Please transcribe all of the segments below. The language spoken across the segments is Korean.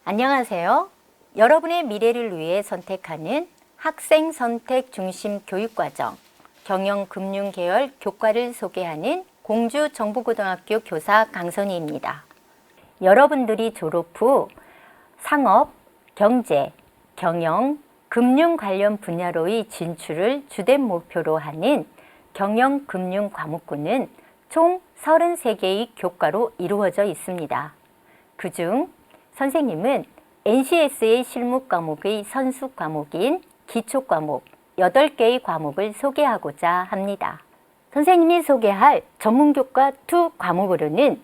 안녕하세요. 여러분의 미래를 위해 선택하는 학생 선택 중심 교육과정 경영금융계열 교과를 소개하는 공주정부고등학교 교사 강선희입니다. 여러분들이 졸업 후 상업, 경제, 경영, 금융 관련 분야로의 진출을 주된 목표로 하는 경영금융 과목군은 총 33개의 교과로 이루어져 있습니다. 그중 선생님은 NCS의 실무 과목의 선수 과목인 기초 과목 8개의 과목을 소개하고자 합니다. 선생님이 소개할 전문교과 2 과목으로는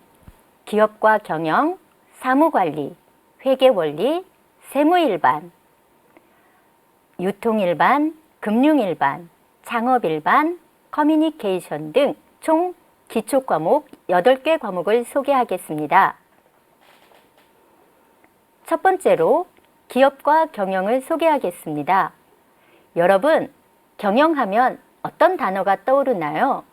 기업과 경영, 사무관리, 회계원리, 세무일반, 유통일반, 금융일반, 창업일반, 커뮤니케이션 등 총 기초 과목 8개 과목을 소개하겠습니다. 첫 번째로 기업과 경영을 소개하겠습니다. 여러분, 경영하면 어떤 단어가 떠오르나요?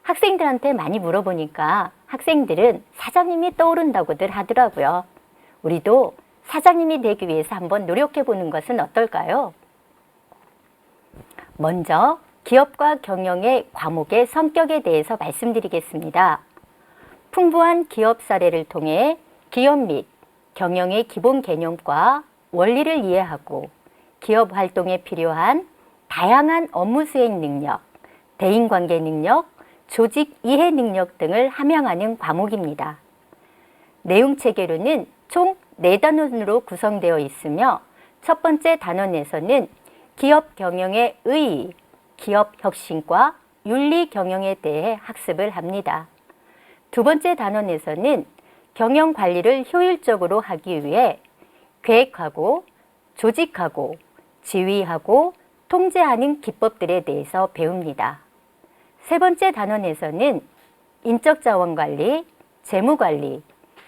학생들한테 많이 물어보니까 학생들은 사장님이 떠오른다고들 하더라고요. 우리도 사장님이 되기 위해서 한번 노력해 보는 것은 어떨까요? 먼저 기업과 경영의 과목의 성격에 대해서 말씀드리겠습니다. 풍부한 기업 사례를 통해 기업 및 경영의 기본 개념과 원리를 이해하고 기업 활동에 필요한 다양한 업무 수행 능력, 대인관계 능력, 조직 이해 능력 등을 함양하는 과목입니다. 내용 체계로는 총 4단원으로 구성되어 있으며 첫 번째 단원에서는 기업 경영의 의의, 기업 혁신과 윤리 경영에 대해 학습을 합니다. 두 번째 단원에서는 경영 관리를 효율적으로 하기 위해 계획하고 조직하고 지휘하고 통제하는 기법들에 대해서 배웁니다. 세 번째 단원에서는 인적자원관리, 재무관리,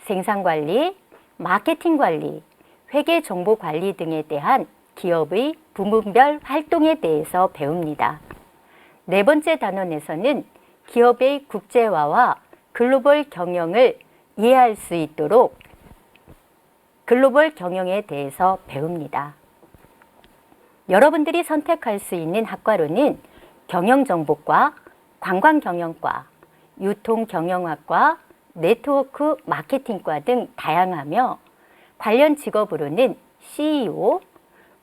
생산관리, 마케팅관리, 회계정보관리 등에 대한 기업의 부문별 활동에 대해서 배웁니다. 네 번째 단원에서는 기업의 국제화와 글로벌 경영을 이해할 수 있도록 글로벌 경영에 대해서 배웁니다. 여러분들이 선택할 수 있는 학과로는 경영정보과, 관광경영과, 유통경영학과, 네트워크 마케팅과 등 다양하며 관련 직업으로는 CEO,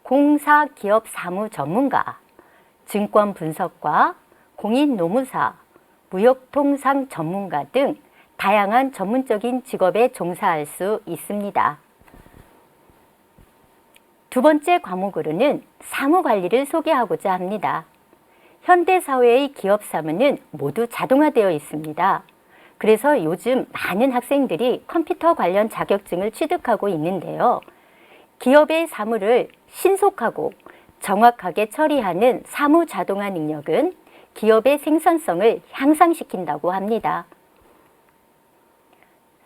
공사기업 사무 전문가, 증권분석과, 공인노무사, 무역통상 전문가 등 다양한 전문적인 직업에 종사할 수 있습니다. 두 번째 과목으로는 사무관리를 소개하고자 합니다. 현대사회의 기업 사무는 모두 자동화되어 있습니다. 그래서 요즘 많은 학생들이 컴퓨터 관련 자격증을 취득하고 있는데요. 기업의 사무를 신속하고 정확하게 처리하는 사무 자동화 능력은 기업의 생산성을 향상시킨다고 합니다.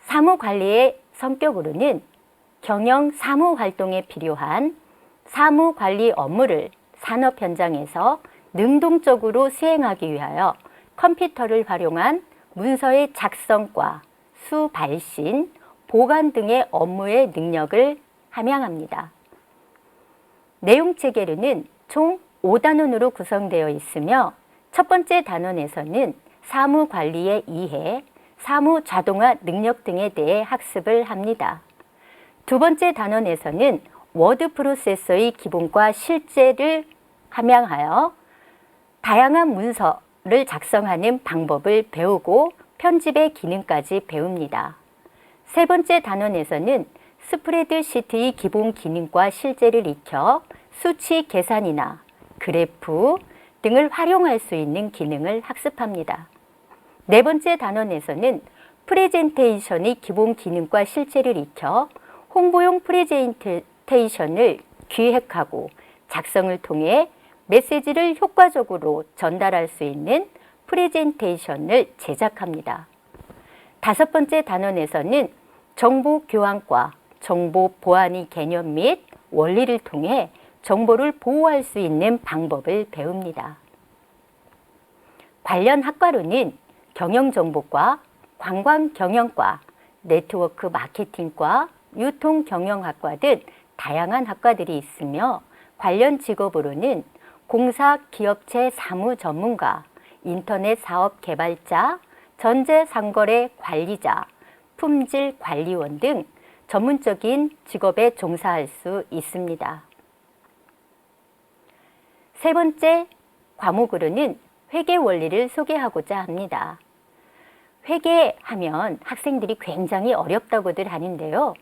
사무관리의 성격으로는 경영 사무 활동에 필요한 사무관리 업무를 산업 현장에서 능동적으로 수행하기 위하여 컴퓨터를 활용한 문서의 작성과 수발신, 보관 등의 업무의 능력을 함양합니다. 내용 체계로는 총 5단원으로 구성되어 있으며 첫 번째 단원에서는 사무관리의 이해, 사무 자동화 능력 등에 대해 학습을 합니다. 두 번째 단원에서는 워드 프로세서의 기본과 실제를 함양하여 다양한 문서를 작성하는 방법을 배우고 편집의 기능까지 배웁니다. 세 번째 단원에서는 스프레드시트의 기본 기능과 실제를 익혀 수치 계산이나 그래프 등을 활용할 수 있는 기능을 학습합니다. 네 번째 단원에서는 프레젠테이션의 기본 기능과 실제를 익혀 홍보용 프레젠테이션을 기획하고 작성을 통해 메시지를 효과적으로 전달할 수 있는 프레젠테이션을 제작합니다. 다섯 번째 단원에서는 정보교환과 정보 보안의 개념 및 원리를 통해 정보를 보호할 수 있는 방법을 배웁니다. 관련 학과로는 경영정보과, 관광경영과, 네트워크 마케팅과, 유통경영학과 등 다양한 학과들이 있으며 관련 직업으로는 공사 기업체 사무 전문가, 인터넷 사업 개발자, 전제 상거래 관리자, 품질 관리원 등 전문적인 직업에 종사할 수 있습니다. 세 번째 과목으로는 회계 원리를 소개하고자 합니다. 회계하면 학생들이 굉장히 어렵다고들 하는데요.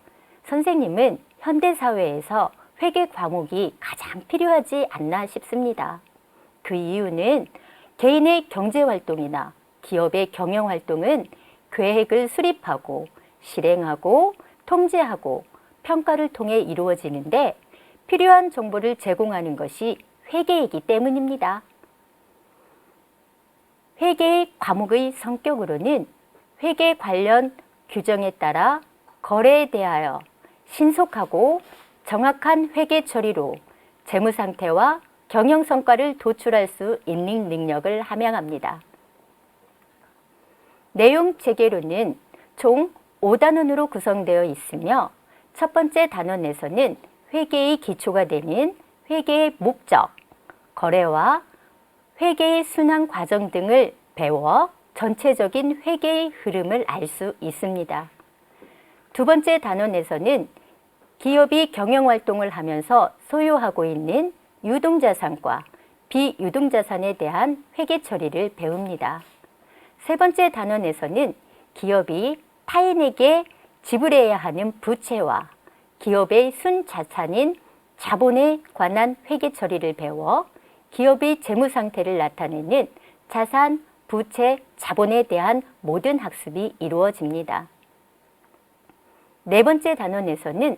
선생님은 현대사회에서 회계 과목이 가장 필요하지 않나 싶습니다. 그 이유는 개인의 경제활동이나 기업의 경영활동은 계획을 수립하고 실행하고 통제하고 평가를 통해 이루어지는데 필요한 정보를 제공하는 것이 회계이기 때문입니다. 회계의 과목의 성격으로는 회계 관련 규정에 따라 거래에 대하여 신속하고 정확한 회계 처리로 재무 상태와 경영 성과를 도출할 수 있는 능력을 함양합니다. 내용 체계로는 총 5단원으로 구성되어 있으며 첫 번째 단원에서는 회계의 기초가 되는 회계의 목적, 거래와 회계의 순환 과정 등을 배워 전체적인 회계의 흐름을 알 수 있습니다. 두 번째 단원에서는 기업이 경영활동을 하면서 소유하고 있는 유동자산과 비유동자산에 대한 회계 처리를 배웁니다. 세 번째 단원에서는 기업이 타인에게 지불해야 하는 부채와 기업의 순자산인 자본에 관한 회계 처리를 배워 기업의 재무 상태를 나타내는 자산, 부채, 자본에 대한 모든 학습이 이루어집니다. 네 번째 단원에서는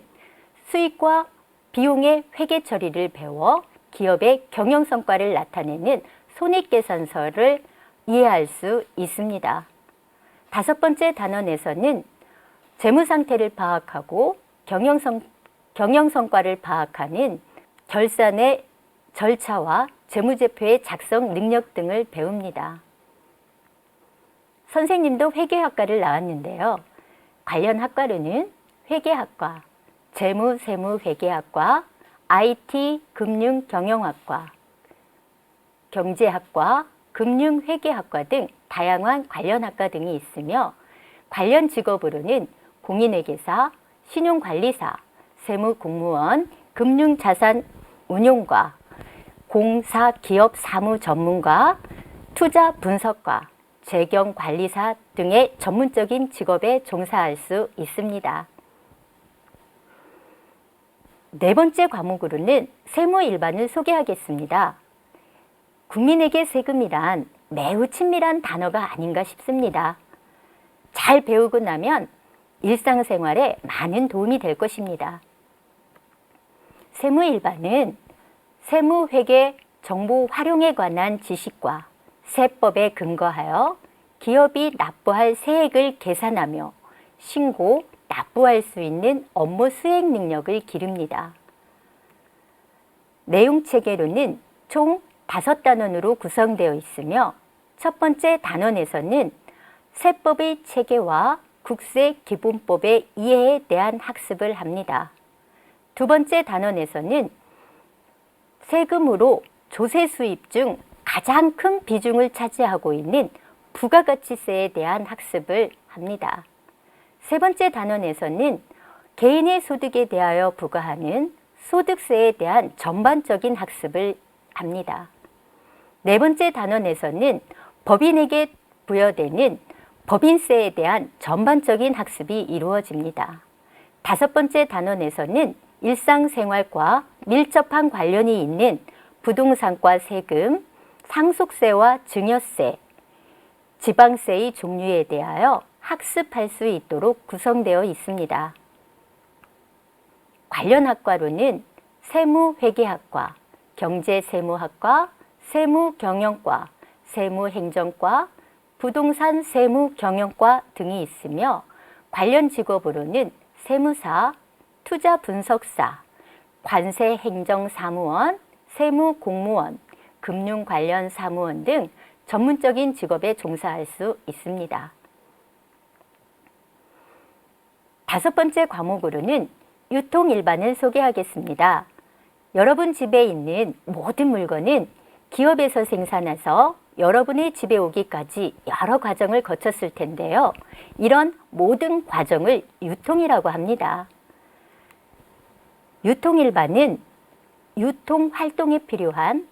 수익과 비용의 회계 처리를 배워 기업의 경영 성과를 나타내는 손익계산서를 이해할 수 있습니다. 다섯 번째 단원에서는 재무 상태를 파악하고 경영 성과를 파악하는 결산의 절차와 재무제표의 작성 능력 등을 배웁니다. 선생님도 회계학과를 나왔는데요. 관련 학과로는 회계학과, 재무세무회계학과, IT 금융경영학과, 경제학과, 금융회계학과 등 다양한 관련 학과 등이 있으며 관련 직업으로는 공인회계사, 신용관리사, 세무공무원, 금융자산운용과, 공사기업 사무 전문가, 투자분석가, 재경관리사 등의 전문적인 직업에 종사할 수 있습니다. 네 번째 과목으로는 세무일반을 소개하겠습니다. 국민에게 세금이란 매우 친밀한 단어가 아닌가 싶습니다. 잘 배우고 나면 일상생활에 많은 도움이 될 것입니다. 세무일반은 세무회계 정보 활용에 관한 지식과 세법에 근거하여 기업이 납부할 세액을 계산하며 신고, 납부할 수 있는 업무 수행 능력을 기릅니다. 내용 체계로는 총 5단원으로 구성되어 있으며 첫 번째 단원에서는 세법의 체계와 국세기본법의 이해에 대한 학습을 합니다. 두 번째 단원에서는 세금으로 조세 수입 중 가장 큰 비중을 차지하고 있는 부가가치세에 대한 학습을 합니다. 세 번째 단원에서는 개인의 소득에 대하여 부과하는 소득세에 대한 전반적인 학습을 합니다. 네 번째 단원에서는 법인에게 부여되는 법인세에 대한 전반적인 학습이 이루어집니다. 다섯 번째 단원에서는 일상생활과 밀접한 관련이 있는 부동산과 세금, 상속세와 증여세, 지방세의 종류에 대하여 학습할 수 있도록 구성되어 있습니다. 관련 학과로는 세무회계학과, 경제세무학과, 세무경영과, 세무행정과, 부동산 세무경영과 등이 있으며 관련 직업으로는 세무사, 투자분석사, 관세행정사무원, 세무공무원, 금융관련 사무원 등 전문적인 직업에 종사할 수 있습니다. 다섯 번째 과목으로는 유통일반을 소개하겠습니다. 여러분 집에 있는 모든 물건은 기업에서 생산해서 여러분의 집에 오기까지 여러 과정을 거쳤을 텐데요. 이런 모든 과정을 유통이라고 합니다. 유통일반은 유통활동에 필요한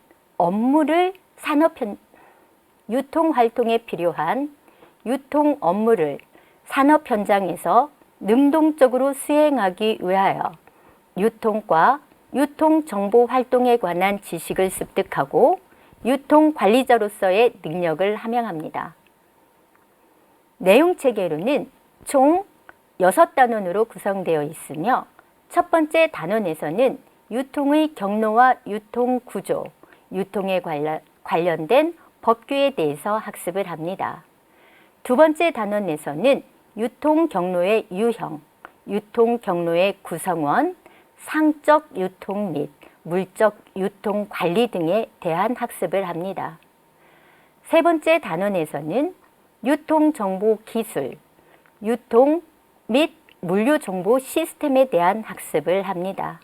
유통활동에 필요한 유통 업무를 산업 현장에서 능동적으로 수행하기 위하여 유통과 유통정보 활동에 관한 지식을 습득하고 유통관리자로서의 능력을 함양합니다. 내용체계로는 총 6단원으로 구성되어 있으며 첫 번째 단원에서는 유통의 경로와 유통구조, 유통에 관련된 법규에 대해서 학습을 합니다. 두 번째 단원에서는 유통 경로의 유형, 유통 경로의 구성원, 상적 유통 및 물적 유통 관리 등에 대한 학습을 합니다. 세 번째 단원에서는 유통 정보 기술, 유통 및 물류 정보 시스템에 대한 학습을 합니다.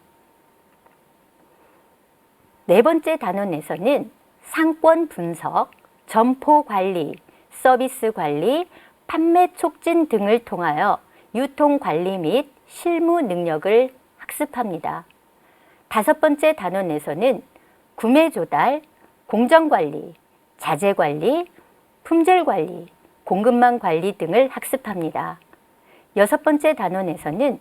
네 번째 단원에서는 상권 분석, 점포 관리, 서비스 관리, 판매 촉진 등을 통하여 유통 관리 및 실무 능력을 학습합니다. 다섯 번째 단원에서는 구매 조달, 공정 관리, 자재 관리, 품질 관리, 공급망 관리 등을 학습합니다. 여섯 번째 단원에서는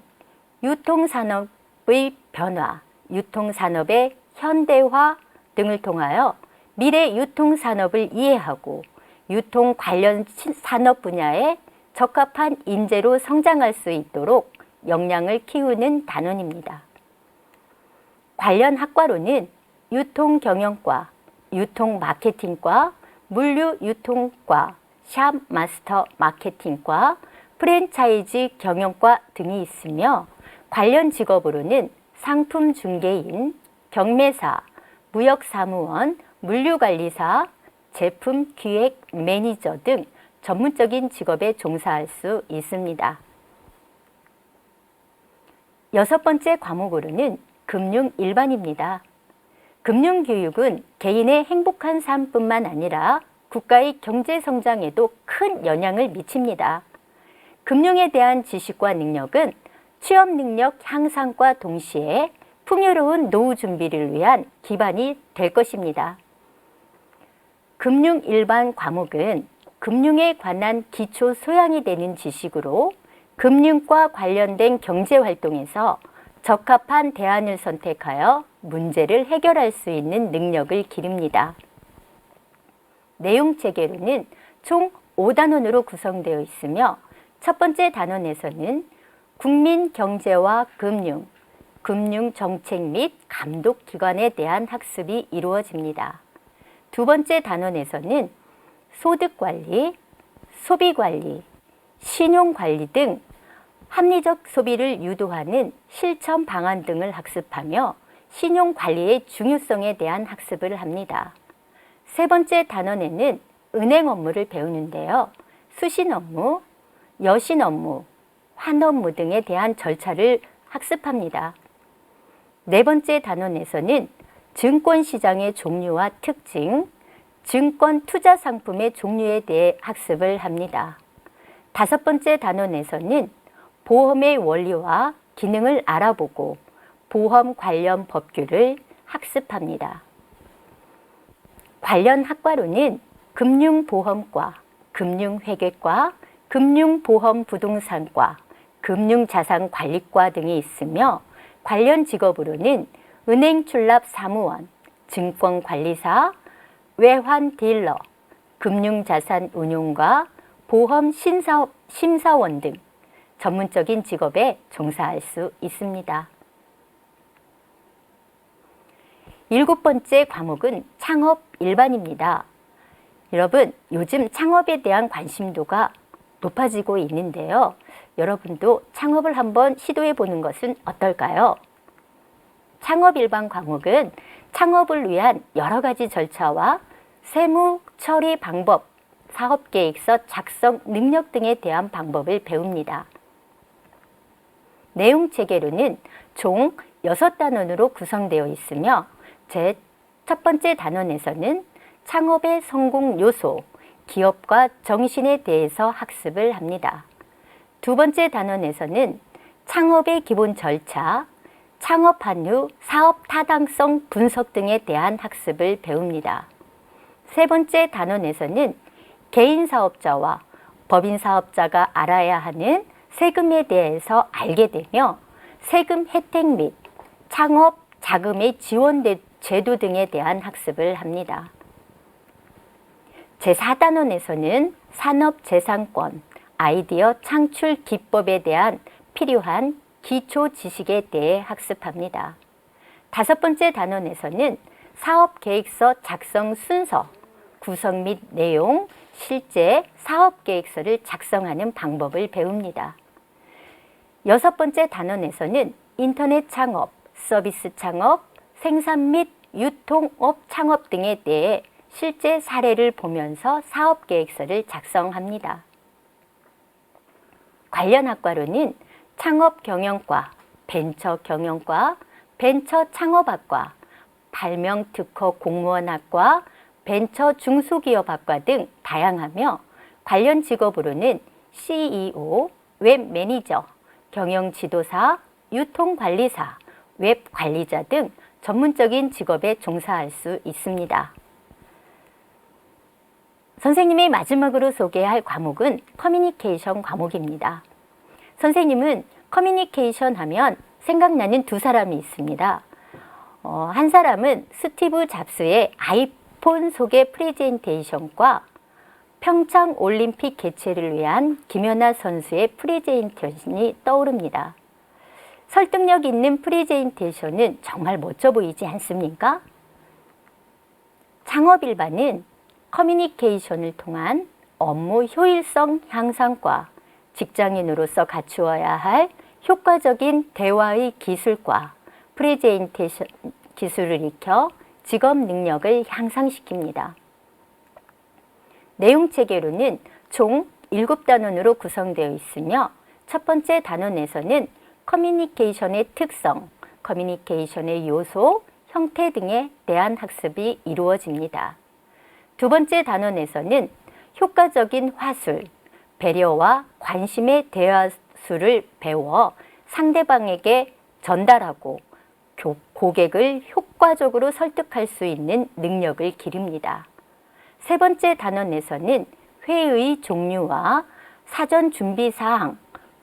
유통산업의 변화, 유통산업의 현대화 등을 통하여 미래 유통산업을 이해하고 유통 관련 산업 분야에 적합한 인재로 성장할 수 있도록 역량을 키우는 단원입니다. 관련 학과로는 유통경영과, 유통마케팅과, 물류유통과, 샵마스터 마케팅과, 프랜차이즈 경영과 등이 있으며 관련 직업으로는 상품중개인, 경매사, 무역사무원, 물류관리사, 제품기획 매니저 등 전문적인 직업에 종사할 수 있습니다. 여섯 번째 과목으로는 금융일반입니다. 금융교육은 개인의 행복한 삶뿐만 아니라 국가의 경제성장에도 큰 영향을 미칩니다. 금융에 대한 지식과 능력은 취업능력 향상과 동시에 풍요로운 노후 준비를 위한 기반이 될 것입니다. 금융일반 과목은 금융에 관한 기초 소양이 되는 지식으로 금융과 관련된 경제활동에서 적합한 대안을 선택하여 문제를 해결할 수 있는 능력을 기릅니다. 내용체계로는 총 5단원으로 구성되어 있으며 첫 번째 단원에서는 국민경제와 금융, 금융정책 및 감독기관에 대한 학습이 이루어집니다. 두 번째 단원에서는 소득관리, 소비관리, 신용관리 등 합리적 소비를 유도하는 실천 방안 등을 학습하며 신용관리의 중요성에 대한 학습을 합니다. 세 번째 단원에는 은행 업무를 배우는데요. 수신 업무, 여신 업무, 환 업무 등에 대한 절차를 학습합니다. 네 번째 단원에서는 증권시장의 종류와 특징, 증권 투자 상품의 종류에 대해 학습을 합니다. 다섯 번째 단원에서는 보험의 원리와 기능을 알아보고 보험 관련 법규를 학습합니다. 관련 학과로는 금융보험과, 금융회계과, 금융보험부동산과, 금융자산관리과 등이 있으며 관련 직업으로는 은행출납사무원, 증권관리사, 외환딜러, 금융자산운용가, 보험심사원 등 전문적인 직업에 종사할 수 있습니다. 일곱 번째 과목은 창업 일반입니다. 여러분, 요즘 창업에 대한 관심도가 높아지고 있는데요. 여러분도 창업을 한번 시도해 보는 것은 어떨까요? 창업 일반 과목은 창업을 위한 여러 가지 절차와 세무 처리 방법, 사업계획서 작성 능력 등에 대한 방법을 배웁니다. 내용 체계로는 총 6단원으로 구성되어 있으며 제 첫 번째 단원에서는 창업의 성공 요소, 기업과 정신에 대해서 학습을 합니다. 두 번째 단원에서는 창업의 기본 절차, 창업한 후 사업 타당성 분석 등에 대한 학습을 배웁니다. 세 번째 단원에서는 개인 사업자와 법인 사업자가 알아야 하는 세금에 대해서 알게 되며 세금 혜택 및 창업 자금의 지원 제도 등에 대한 학습을 합니다. 제4단원에서는 산업재산권, 아이디어 창출 기법에 대한 필요한 기초 지식에 대해 학습합니다. 다섯 번째 단원에서는 사업계획서 작성 순서, 구성 및 내용, 실제 사업계획서를 작성하는 방법을 배웁니다. 여섯 번째 단원에서는 인터넷 창업, 서비스 창업, 생산 및 유통업 창업 등에 대해 실제 사례를 보면서 사업계획서를 작성합니다. 관련 학과로는 창업경영과, 벤처경영과, 벤처창업학과, 발명특허 공무원학과, 벤처중소기업학과 등 다양하며 관련 직업으로는 CEO, 웹매니저, 경영지도사, 유통관리사, 웹관리자 등 전문적인 직업에 종사할 수 있습니다. 선생님이 마지막으로 소개할 과목은 커뮤니케이션 과목입니다. 선생님은 커뮤니케이션 하면 생각나는 두 사람이 있습니다. 한 사람은 스티브 잡스의 아이폰 소개 프레젠테이션과 평창 올림픽 개최를 위한 김연아 선수의 프레젠테이션이 떠오릅니다. 설득력 있는 프레젠테이션은 정말 멋져 보이지 않습니까? 창업일반은 커뮤니케이션을 통한 업무 효율성 향상과 직장인으로서 갖추어야 할 효과적인 대화의 기술과 프레젠테이션 기술을 익혀 직업 능력을 향상시킵니다. 내용 체계로는 총 7단원으로 구성되어 있으며 첫 번째 단원에서는 커뮤니케이션의 특성, 커뮤니케이션의 요소, 형태 등에 대한 학습이 이루어집니다. 두 번째 단원에서는 효과적인 화술, 배려와 관심의 대화술을 배워 상대방에게 전달하고 고객을 효과적으로 설득할 수 있는 능력을 기릅니다. 세 번째 단원에서는 회의 종류와 사전 준비 사항,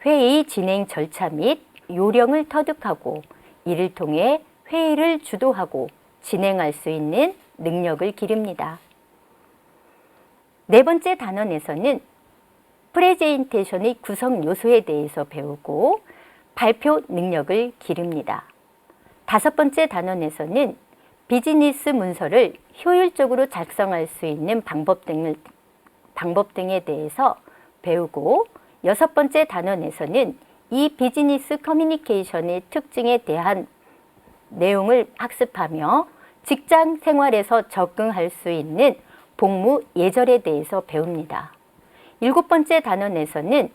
회의 진행 절차 및 요령을 터득하고 이를 통해 회의를 주도하고 진행할 수 있는 능력을 기릅니다. 네 번째 단원에서는 프레젠테이션의 구성 요소에 대해서 배우고 발표 능력을 기릅니다. 다섯 번째 단원에서는 비즈니스 문서를 효율적으로 작성할 수 있는 방법 등에 대해서 배우고 여섯 번째 단원에서는 이 비즈니스 커뮤니케이션의 특징에 대한 내용을 학습하며 직장 생활에서 적응할 수 있는 복무 예절에 대해서 배웁니다. 일곱 번째 단원에서는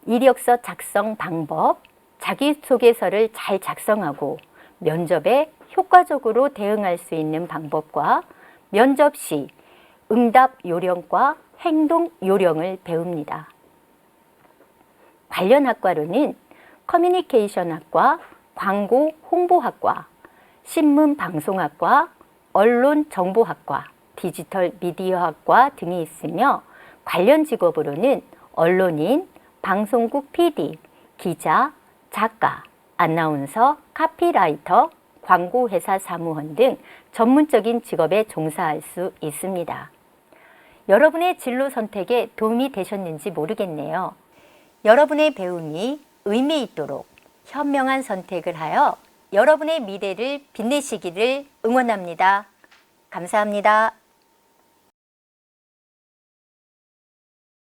이력서 작성 방법, 자기소개서를 잘 작성하고 면접에 효과적으로 대응할 수 있는 방법과 면접 시 응답 요령과 행동 요령을 배웁니다. 관련 학과로는 커뮤니케이션학과, 광고 홍보학과, 신문방송학과, 언론정보학과, 디지털 미디어학과 등이 있으며 관련 직업으로는 언론인, 방송국 PD, 기자, 작가, 아나운서, 카피라이터, 광고회사 사무원 등 전문적인 직업에 종사할 수 있습니다. 여러분의 진로 선택에 도움이 되셨는지 모르겠네요. 여러분의 배움이 의미 있도록 현명한 선택을 하여 여러분의 미래를 빛내시기를 응원합니다. 감사합니다.